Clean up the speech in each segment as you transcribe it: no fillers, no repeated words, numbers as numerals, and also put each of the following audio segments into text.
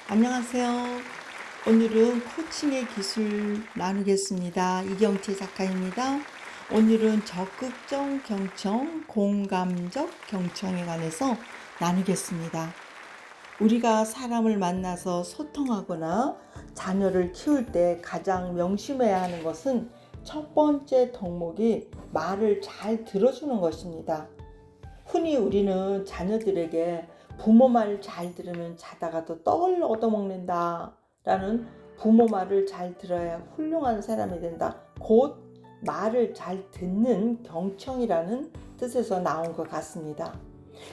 안녕하세요. 오늘은 코칭의 기술 나누겠습니다. 이경채 작가입니다. 오늘은 적극적 경청, 공감적 경청에 관해서 나누겠습니다. 우리가 사람을 만나서 소통하거나 자녀를 키울 때 가장 명심해야 하는 것은 첫 번째 덕목이 말을 잘 들어주는 것입니다. 흔히 우리는 자녀들에게 부모 말 잘 들으면 자다가 또 떡을 얻어먹는다 라는 부모 말을 잘 들어야 훌륭한 사람이 된다. 곧 말을 잘 듣는 경청이라는 뜻에서 나온 것 같습니다.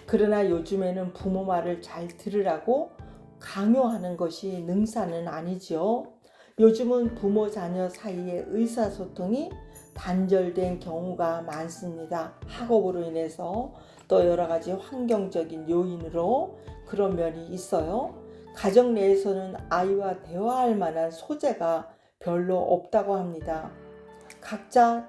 그러나 요즘에는 부모 말을 잘 들으라고 강요하는 것이 능사는 아니죠. 요즘은 부모 자녀 사이의 의사소통이 단절된 경우가 많습니다. 학업으로 인해서 또 여러 가지 환경적인 요인으로 그런 면이 있어요. 가정 내에서는 아이와 대화할 만한 소재가 별로 없다고 합니다. 각자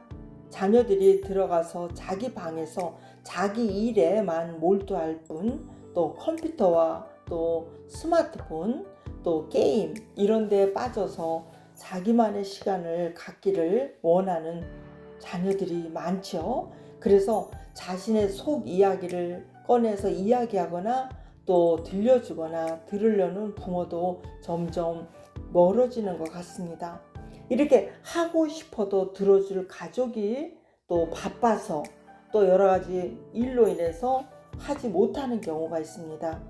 자녀들이 들어가서 자기 방에서 자기 일에만 몰두할 뿐, 또 컴퓨터와 또 스마트폰, 또 게임 이런 데 빠져서 자기만의 시간을 갖기를 원하는 자녀들이 많죠. 그래서 자신의 속 이야기를 꺼내서 이야기하거나 또 들려주거나 들으려는 부모도 점점 멀어지는 것 같습니다. 이렇게 하고 싶어도 들어줄 가족이 또 바빠서 또 여러 가지 일로 인해서 하지 못하는 경우가 있습니다.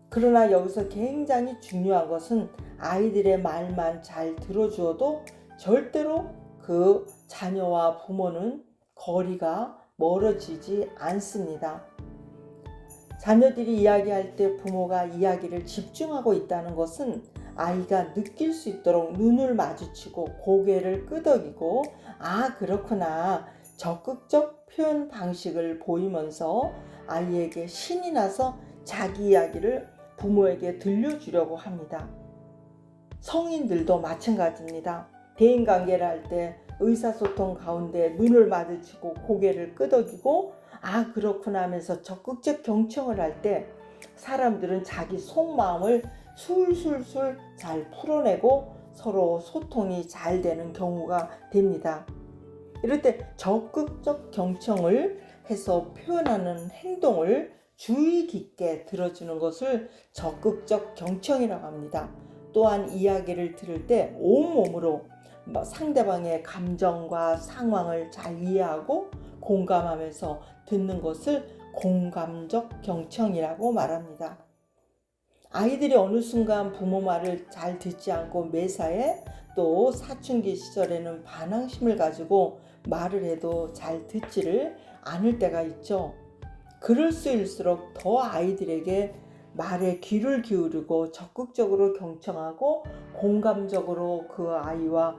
그러나 여기서 굉장히 중요한 것은 아이들의 말만 잘 들어주어도 절대로 그 자녀와 부모는 거리가 멀어지지 않습니다. 자녀들이 이야기할 때 부모가 이야기를 집중하고 있다는 것은 아이가 느낄 수 있도록 눈을 마주치고 고개를 끄덕이고 그렇구나 적극적 표현 방식을 보이면서 아이에게 신이 나서 자기 이야기를 부모에게 들려주려고 합니다. 성인들도 마찬가지입니다. 대인관계를 할 때 의사소통 가운데 눈을 마주치고 고개를 끄덕이고 그렇구나 하면서 적극적 경청을 할 때 사람들은 자기 속마음을 술술술 잘 풀어내고 서로 소통이 잘 되는 경우가 됩니다. 이럴 때 적극적 경청을 해서 표현하는 행동을 주의 깊게 들어주는 것을 적극적 경청이라고 합니다. 또한 이야기를 들을 때 온몸으로 상대방의 감정과 상황을 잘 이해하고 공감하면서 듣는 것을 공감적 경청이라고 말합니다. 아이들이 어느 순간 부모 말을 잘 듣지 않고 매사에 또 사춘기 시절에는 반항심을 가지고 말을 해도 잘 듣지를 않을 때가 있죠. 그럴 수일수록 더 아이들에게 말에 귀를 기울이고 적극적으로 경청하고 공감적으로 그 아이와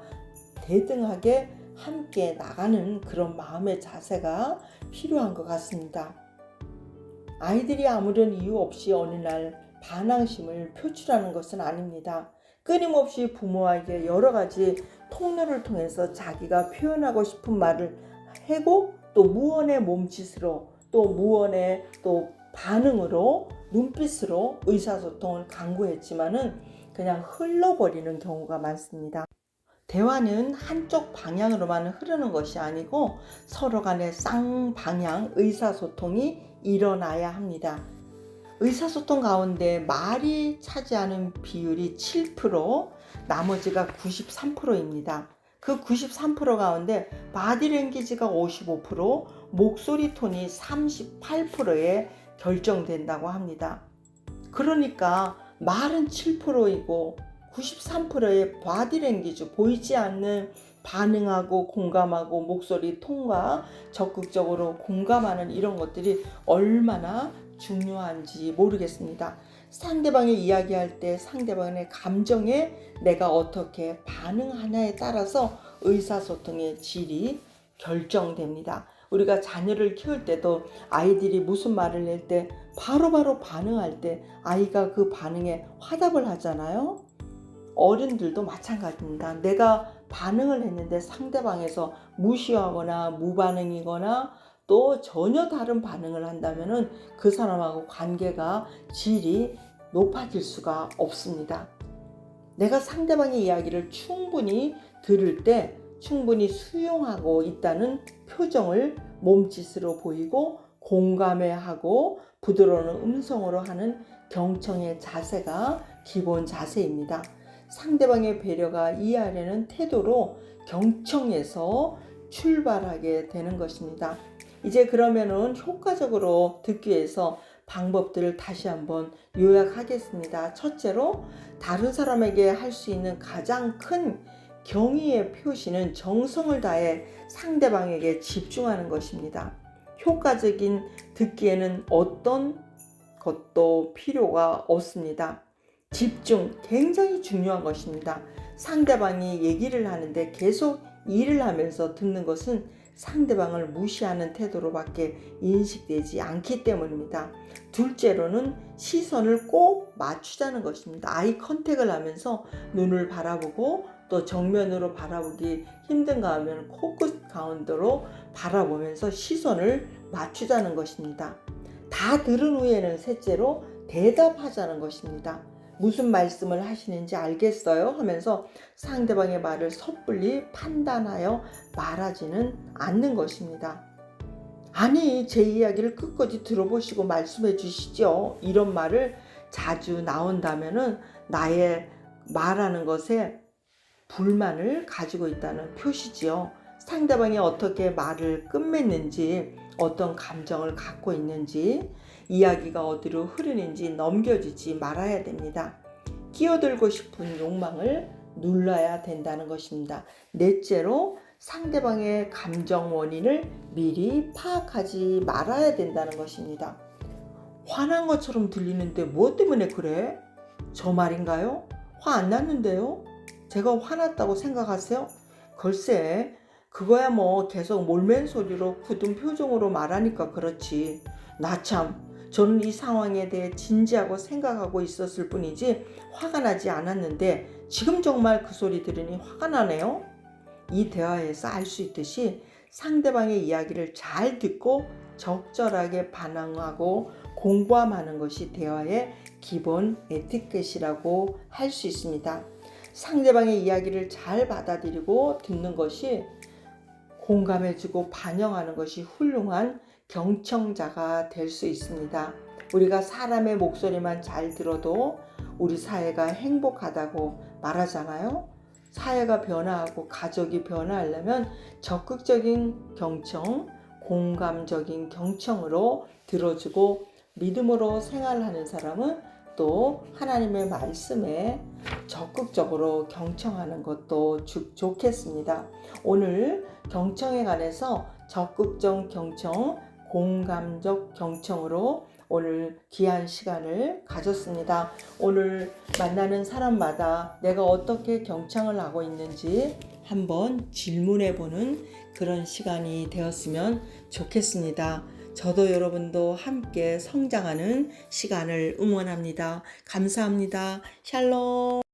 대등하게 함께 나가는 그런 마음의 자세가 필요한 것 같습니다. 아이들이 아무런 이유 없이 어느 날 반항심을 표출하는 것은 아닙니다. 끊임없이 부모에게 여러 가지 통로를 통해서 자기가 표현하고 싶은 말을 하고 또 무언의 몸짓으로 또 무언의 또 반응으로 눈빛으로 의사소통을 강구했지만은 그냥 흘러버리는 경우가 많습니다. 대화는 한쪽 방향으로만 흐르는 것이 아니고 서로 간의 쌍방향 의사소통이 일어나야 합니다. 의사소통 가운데 말이 차지하는 비율이 7%, 나머지가 93%입니다. 그 93% 가운데 바디랭귀지가 55%, 목소리 톤이 38%에 결정된다고 합니다. 그러니까 말은 7%이고 93%의 바디랭귀지, 보이지 않는 반응하고 공감하고 목소리 톤과 적극적으로 공감하는 이런 것들이 얼마나 중요한지 모르겠습니다. 상대방이 이야기할 때 상대방의 감정에 내가 어떻게 반응하냐에 따라서 의사소통의 질이 결정됩니다. 우리가 자녀를 키울 때도 아이들이 무슨 말을 할 때 바로바로 반응할 때 아이가 그 반응에 화답을 하잖아요. 어른들도 마찬가지입니다. 내가 반응을 했는데 상대방에서 무시하거나 무반응이거나 또 전혀 다른 반응을 한다면은 그 사람하고 관계가 질이 높아질 수가 없습니다. 내가 상대방의 이야기를 충분히 들을 때 충분히 수용하고 있다는 표정을 몸짓으로 보이고 공감해하고 부드러운 음성으로 하는 경청의 자세가 기본 자세입니다. 상대방의 배려가 이해하려는 태도로 경청에서 출발하게 되는 것입니다. 이제 그러면은 효과적으로 듣기 위해서 방법들을 다시 한번 요약하겠습니다. 첫째로 다른 사람에게 할 수 있는 가장 큰 경의의 표시는 정성을 다해 상대방에게 집중하는 것입니다. 효과적인 듣기에는 어떤 것도 필요가 없습니다. 집중, 굉장히 중요한 것입니다. 상대방이 얘기를 하는데 계속 일을 하면서 듣는 것은 상대방을 무시하는 태도로밖에 인식되지 않기 때문입니다. 둘째로는 시선을 꼭 맞추자는 것입니다. 아이 컨택을 하면서 눈을 바라보고 또 정면으로 바라보기 힘든가 하면 코끝 가운데로 바라보면서 시선을 맞추자는 것입니다. 다 들은 후에는 셋째로 대답하자는 것입니다. 무슨 말씀을 하시는지 알겠어요? 하면서 상대방의 말을 섣불리 판단하여 말하지는 않는 것입니다. 아니, 제 이야기를 끝까지 들어보시고 말씀해 주시죠. 이런 말을 자주 나온다면은 나의 말하는 것에 불만을 가지고 있다는 표시지요. 상대방이 어떻게 말을 끝맺는지, 어떤 감정을 갖고 있는지, 이야기가 어디로 흐르는지 넘겨주지 말아야 됩니다. 끼어들고 싶은 욕망을 눌러야 된다는 것입니다. 넷째로 상대방의 감정 원인을 미리 파악하지 말아야 된다는 것입니다. 화난 것처럼 들리는데 무엇 때문에 그래? 저 말인가요? 화 안 났는데요? 제가 화났다고 생각하세요? 글쎄, 그거야 뭐 계속 몰맨 소리로 굳은 표정으로 말하니까 그렇지. 나 참, 저는 이 상황에 대해 진지하고 생각하고 있었을 뿐이지 화가 나지 않았는데 지금 정말 그 소리 들으니 화가 나네요. 이 대화에서 알 수 있듯이 상대방의 이야기를 잘 듣고 적절하게 반응하고 공감하는 것이 대화의 기본 에티켓이라고 할 수 있습니다. 상대방의 이야기를 잘 받아들이고 듣는 것이 공감해주고 반영하는 것이 훌륭한 경청자가 될 수 있습니다. 우리가 사람의 목소리만 잘 들어도 우리 사회가 행복하다고 말하잖아요. 사회가 변화하고 가족이 변화하려면 적극적인 경청, 공감적인 경청으로 들어주고 믿음으로 생활하는 사람은 또 하나님의 말씀에 적극적으로 경청하는 것도 좋겠습니다. 오늘 경청에 관해서 적극적 경청, 공감적 경청으로 오늘 귀한 시간을 가졌습니다. 오늘 만나는 사람마다 내가 어떻게 경청을 하고 있는지 한번 질문해보는 그런 시간이 되었으면 좋겠습니다. 저도 여러분도 함께 성장하는 시간을 응원합니다. 감사합니다. 샬롬.